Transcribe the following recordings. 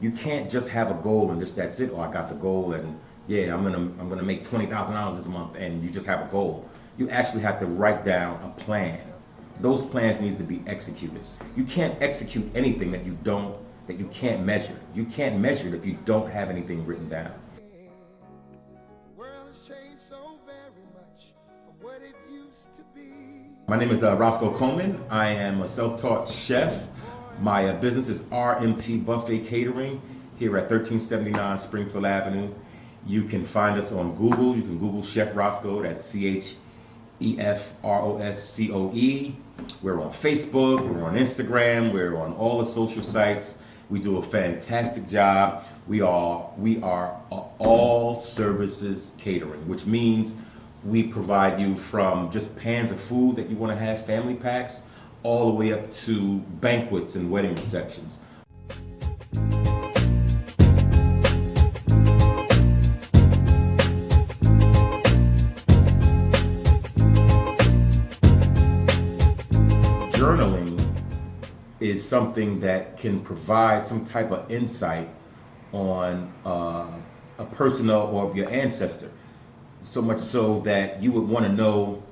You can't just have a goal and just that's it. Oh, I got the goal and yeah, I'm gonna make $20,000 this month, and you just have a goal. You actually have to write down a plan. Those plans needs to be executed. You can't execute anything that you can't measure. You can't measure it if you don't have anything written down. My name is Roscoe Coleman. I am a self-taught chef. My business is RMT Buffet Catering here at 1379 Springfield Avenue. You can find us on Google. You can Google Chef Roscoe. That's CHEFROSCOE. We're on Facebook. We're on Instagram. We're on all the social sites. We do a fantastic job. We are all services catering, which means we provide you from just pans of food that you want to have, family packs, all the way up to banquets and wedding receptions. Journaling is something that can provide some type of insight on a person or your ancestor. So much so that you would want to know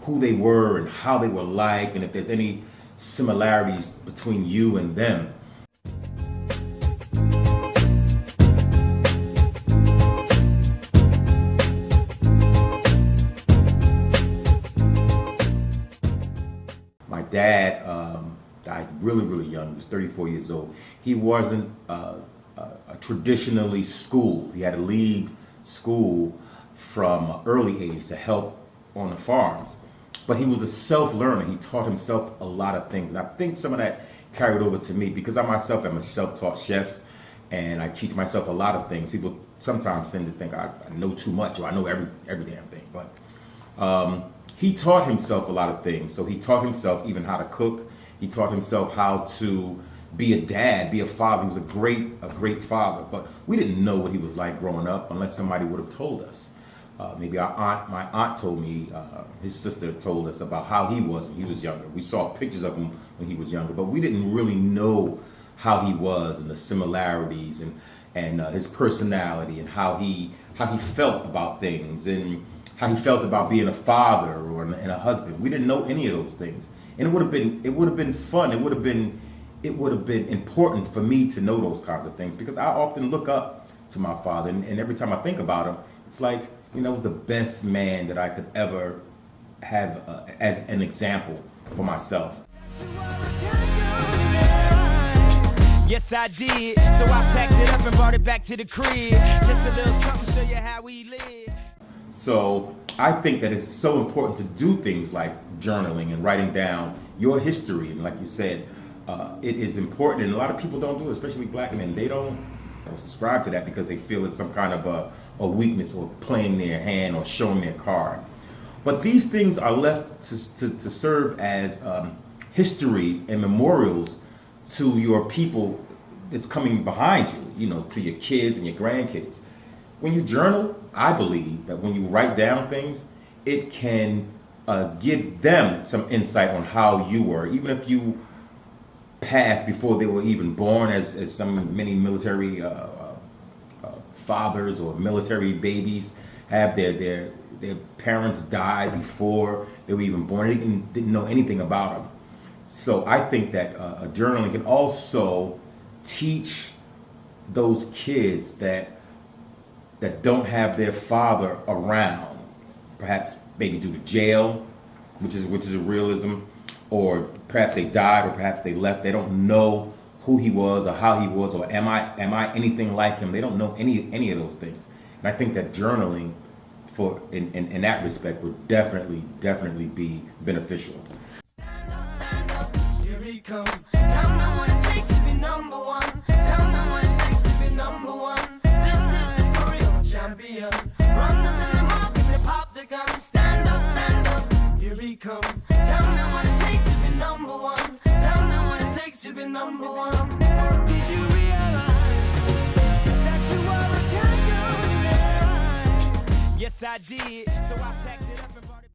who they were and how they were like, and if there's any similarities between you and them. My dad died really, really young. He was 34 years old. He wasn't traditionally schooled. He had to leave school from an early age to help on the farms. But he was a self-learner. He taught himself a lot of things. And I think some of that carried over to me because I myself am a self-taught chef and I teach myself a lot of things. People sometimes tend to think I know too much or I know every damn thing. But he taught himself a lot of things. So he taught himself even how to cook. He taught himself how to be a dad, be a father. He was a great father. But we didn't know what he was like growing up unless somebody would have told us. Maybe my aunt told me, his sister told us about how he was when he was younger. We saw pictures of him when he was younger, but we didn't really know how he was and the similarities and his personality and how he felt about things and how he felt about being a father and a husband. We didn't know any of those things, and it would have been fun. It would have been important for me to know those kinds of things because I often look up to my father, and every time I think about him, it's like, you know, he was the best man that I could ever have as an example for myself. Yes, I did. So I packed it up and brought it back to the crib. Just a little something, show you how we live. So I think that it's so important to do things like journaling and writing down your history. And like you said, it is important, and a lot of people don't do it, especially black men. They don't subscribe to that because they feel it's some kind of a weakness or playing their hand or showing their card. But these things are left to serve as history and memorials to your people that's coming behind you, you know, to your kids and your grandkids. When you journal, I believe that when you write down things, it can give them some insight on how you were, even if you passed before they were even born, as many military fathers or military babies have their parents die before they were even born. They didn't know anything about them. So I think that journaling can also teach those kids that don't have their father around, perhaps maybe due to jail, which is a realism, or perhaps they died, or perhaps they left. They don't know who he was or how he was, or am I anything like him? They don't know any of those things. And I think that journaling in that respect would definitely be beneficial. Stand up, here he comes. Tell me what it takes to be number one. Tell me what it takes to be number one. This is the story of a champion. Runners in the mark, and they pop the gun. Stand up, here he comes. Tell me what it takes to be number one. Tell me what it takes to be number one. Did you realize that you were a champion? Yes, I did. So I packed it up and brought it.